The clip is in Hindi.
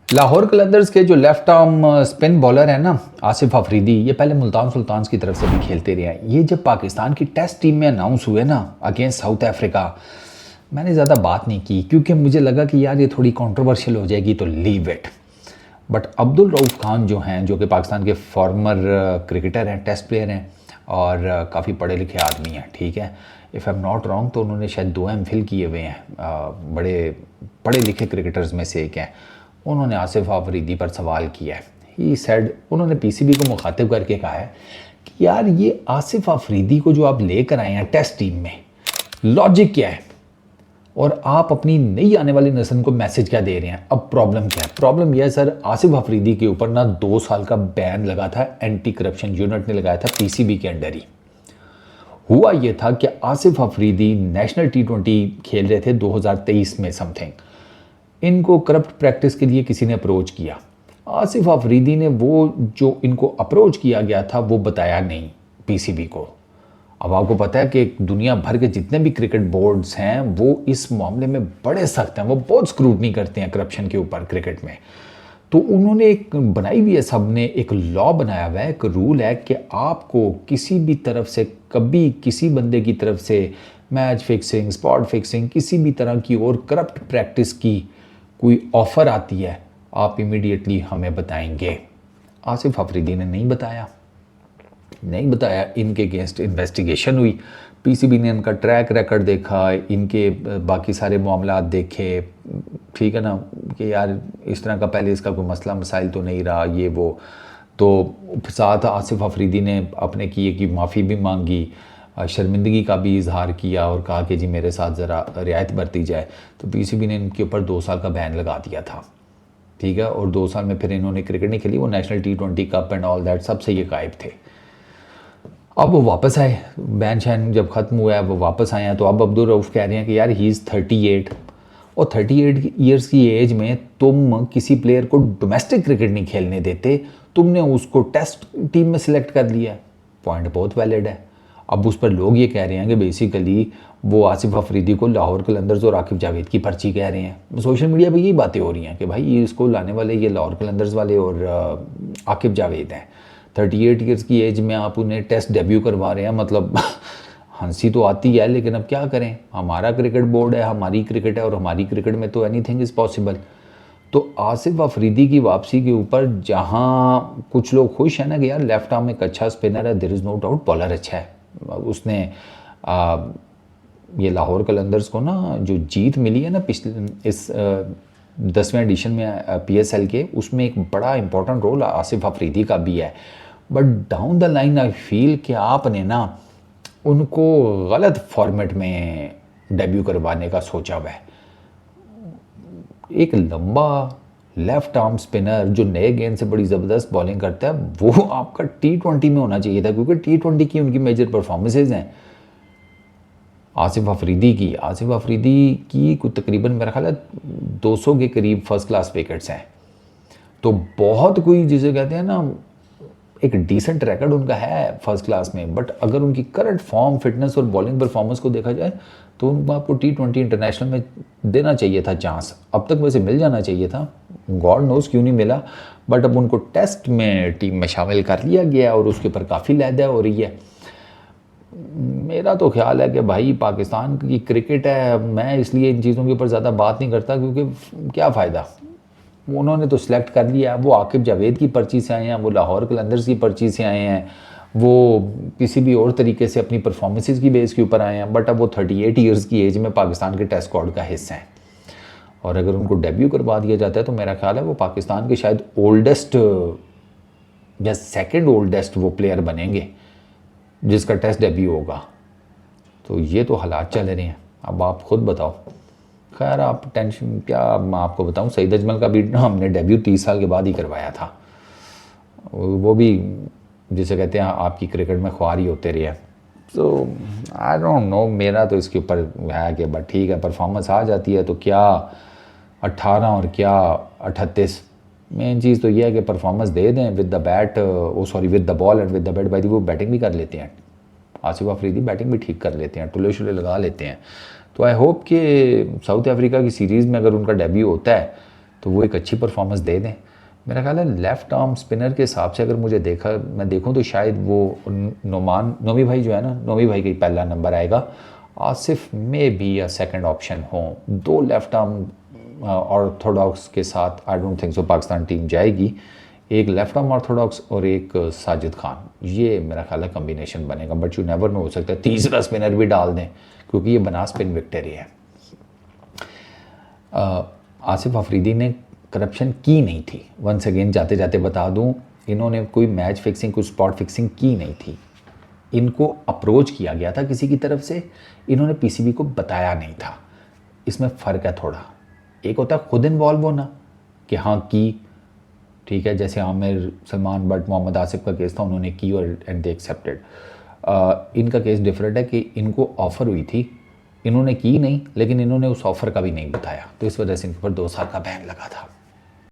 लाहौर कलंदर्स के जो लेफ्ट आर्म स्पिन बॉलर है ना आसिफ अफरीदी, ये पहले मुल्तान सुल्तान्स की तरफ से भी खेलते रहे हैं। ये जब पाकिस्तान की टेस्ट टीम में अनाउंस हुए ना अगेंस्ट साउथ अफ्रीका, मैंने ज़्यादा बात नहीं की क्योंकि मुझे लगा कि यार ये थोड़ी कंट्रोवर्शियल हो जाएगी, तो leave it. But Abdul Rauf Khan जो हैं, जो कि पाकिस्तान के फॉर्मर क्रिकेटर हैं, टेस्ट प्लेयर हैं और काफ़ी पढ़े लिखे आदमी हैं, ठीक है, if I am not wrong तो उन्होंने शायद 2 MPhil किए हुए हैं, बड़े पढ़े लिखे क्रिकेटर्स में से एक हैं। उन्होंने आसिफ अफरीदी पर सवाल किया है। ही सेड, उन्होंने पीसीबी को मुखातिब करके कहा है कि यार ये आसिफ अफरीदी को जो आप लेकर आए हैं टेस्ट टीम में, लॉजिक क्या है और आप अपनी नई आने वाली नस्ल को मैसेज क्या दे रहे हैं। अब प्रॉब्लम क्या है? प्रॉब्लम यह है सर, आसिफ अफरीदी के ऊपर ना 2 साल का बैन लगा था, एंटी करप्शन यूनिट ने लगाया था पीसीबी के अंडर ही। हुआ यह था कि आसिफ अफरीदी नेशनल T20 खेल रहे थे 2023 में समथिंग। इनको करप्ट प्रैक्टिस के लिए किसी ने अप्रोच किया। आसिफ अफरीदी ने वो जो इनको अप्रोच किया गया था वो बताया नहीं पीसीबी को। अब आपको पता है कि दुनिया भर के जितने भी क्रिकेट बोर्ड्स हैं वो इस मामले में बड़े सख्त हैं, वो बहुत स्क्रूटनी करते हैं करप्शन के ऊपर क्रिकेट में। तो उन्होंने एक बनाई हुई है, सब ने एक लॉ बनाया हुआ है, एक रूल है कि आपको किसी भी तरफ से कभी किसी बंदे की तरफ से मैच फिक्सिंग, स्पॉट फिक्सिंग, किसी भी तरह की और करप्ट प्रैक्टिस की कोई ऑफ़र आती है, आप इमीडिएटली हमें बताएंगे। आसिफ अफरीदी ने नहीं बताया, इनके अगेंस्ट इन्वेस्टिगेशन हुई। पीसीबी ने इनका ट्रैक रिकॉर्ड देखा, इनके बाकी सारे मामलात देखे, ठीक है ना, कि यार इस तरह का पहले इसका कोई मसला मसाइल तो नहीं रहा, ये वो। तो साथ आसिफ अफरीदी ने अपने किए की माफ़ी भी मांगी, शर्मिंदगी का भी इजहार किया और कहा कि जी मेरे साथ ज़रा रियायत बरती जाए। तो पीसीबी ने इनके ऊपर 2 साल का बैन लगा दिया था, ठीक है, और 2 साल में फिर इन्होंने क्रिकेट नहीं खेली, वो national T20 cup and all that सबसे ये गायब थे। अब वो वापस आए, बैन शैन जब ख़त्म हुआ है वो वापस आए हैं। तो अब अब्दुल रऊफ़ कह रहे हैं कि यार ही इज़ 38 और 38 ईयर्स की एज में तुम किसी प्लेयर को डोमेस्टिक क्रिकेट नहीं खेलने देते, तुमने उसको टेस्ट टीम में सिलेक्ट कर लिया है। पॉइंट बहुत वैलिड है। अब उस पर लोग ये कह रहे हैं कि बेसिकली वो आसिफ अफरीदी को लाहौर कलंदर्स और आकिब जावेद की पर्ची कह रहे हैं। सोशल मीडिया पे यही बातें हो रही हैं कि भाई ये इसको लाने वाले ये लाहौर कलंदर्स वाले और आकिब जावेद हैं। 38 ईयर्स की एज में आप उन्हें टेस्ट डेब्यू करवा रहे हैं, मतलब हंसी तो आती है, लेकिन अब क्या करें, हमारा क्रिकेट बोर्ड है, हमारी क्रिकेट है और हमारी क्रिकेट में तो एनीथिंग इज़ पॉसिबल। तो आसिफ अफरीदी की वापसी के ऊपर जहाँ कुछ लोग खुश हैं ना कि यार लेफ्ट आर्म एक अच्छा स्पिनर है, there is no doubt, bowler अच्छा है, उसने ये लाहौर कलंदर्स को ना जो जीत मिली है ना पिछले इस 10वें एडिशन में PSL के, उसमें एक बड़ा इंपॉर्टेंट रोल आसिफ अफरीदी का भी है। But down the line I feel कि आपने ना उनको गलत फॉर्मेट में डेब्यू करवाने का सोचा हुआ है। एक लंबा लेफ्ट आर्म स्पिनर जो नए गेंद से बड़ी ज़बरदस्त बॉलिंग करता है, वो आपका T20 में होना चाहिए था, क्योंकि T20 की उनकी मेजर परफॉर्मेंसेज हैं। आसिफ अफरीदी की कुछ तकरीबन मेरा ख्याल है 200 के करीब फर्स्ट क्लास विकेट्स हैं। तो बहुत कोई जिसे कहते हैं ना एक डिसेंट रिकॉर्ड उनका है फर्स्ट क्लास में। बट अगर उनकी करंट फॉर्म, फिटनेस और बॉलिंग परफॉर्मेंस को देखा जाए तो उनको आपको T20 इंटरनेशनल में देना चाहिए था चांस। अब तक वैसे मिल जाना चाहिए था, गॉड नोज क्यों नहीं मिला। बट अब उनको टेस्ट में टीम में शामिल कर लिया गया और उसके ऊपर काफ़ी लहदा हो रही है। मेरा तो ख्याल है कि भाई पाकिस्तान की क्रिकेट है, मैं इसलिए इन चीज़ों के ऊपर ज़्यादा बात नहीं करता क्योंकि क्या फ़ायदा, उन्होंने तो सिलेक्ट कर लिया। वो आकिब जावेद की पर्ची से आए हैं, वो लाहौर कलंदर्स की पर्ची से आए हैं, वो किसी भी और तरीके से अपनी परफॉर्मेंसेस की बेस के ऊपर आए हैं। बट अब वो 38 ईयर्स की एज में पाकिस्तान के टेस्ट स्क्वाड का हिस्सा हैं और अगर उनको डेब्यू करवा दिया जाता है तो मेरा ख्याल है वो पाकिस्तान के शायद ओल्डेस्ट या सेकेंड ओल्डेस्ट वो प्लेयर बनेंगे जिसका टेस्ट डेब्यू होगा। तो ये तो हालात चल रहे हैं, अब आप खुद बताओ। खैर आप टेंशन क्या, मैं आपको बताऊं, सईद अजमल का भी हमने डेब्यू 30 साल के बाद ही करवाया था, वो भी जिसे कहते हैं आपकी क्रिकेट में ख्वार ही होते रहे। तो आई डोंट नो, मेरा तो इसके ऊपर है कि बट ठीक है, परफॉर्मेंस आ जाती है तो क्या 18 और क्या 38, मेन चीज़ तो ये है कि परफॉर्मेंस दे दें with the bat, with the ball and with the bat. भाई वो बैटिंग भी कर लेते हैं, आसिफ अफरीदी बैटिंग भी ठीक कर लेते हैं, टुले शुले लगा लेते हैं। तो आई होप कि साउथ अफ्रीका की सीरीज़ में अगर उनका डेब्यू होता है तो वो एक अच्छी परफॉर्मेंस दे दें। मेरा ख्याल है लेफ़्ट आर्म स्पिनर के हिसाब से अगर मुझे मैं देखूं तो शायद वो नोमी भाई जो है ना, नोमी भाई का ही पहला नंबर आएगा। आसिफ में भी या सेकंड ऑप्शन हो। 2 लेफ़्ट आर्म ऑर्थोडॉक्स के साथ I don't think so Pakistan team जाएगी। एक लेफ़्ट आर्म ऑर्थोडॉक्स और एक साजिद खान, ये मेरा ख्याल है कम्बिनेशन बनेगा। बट यू नेवर नो, हो सकता है तीसरा स्पिनर भी डाल दें क्योंकि ये बना स्पिन विक्टरी है। आसिफ अफरीदी ने करप्शन की नहीं थी। वंस अगेन जाते जाते बता दूं, इन्होंने कोई मैच फिक्सिंग, कोई स्पॉट फिक्सिंग की नहीं थी। इनको अप्रोच किया गया था किसी की तरफ से, इन्होंने पीसीबी को बताया नहीं था। इसमें फ़र्क है थोड़ा। एक होता है खुद इन्वॉल्व होना कि हाँ की, ठीक है, जैसे आमिर, सलमान बट, मोहम्मद आसिफ का केस था, उन्होंने की और एंड दे एक्सेप्टेड। इनका केस डिफरेंट है कि इनको ऑफ़र हुई थी, इन्होंने की नहीं, लेकिन इन्होंने उस ऑफ़र का भी नहीं बताया, तो इस वजह से इन पर 2 साल का बैन लगा था।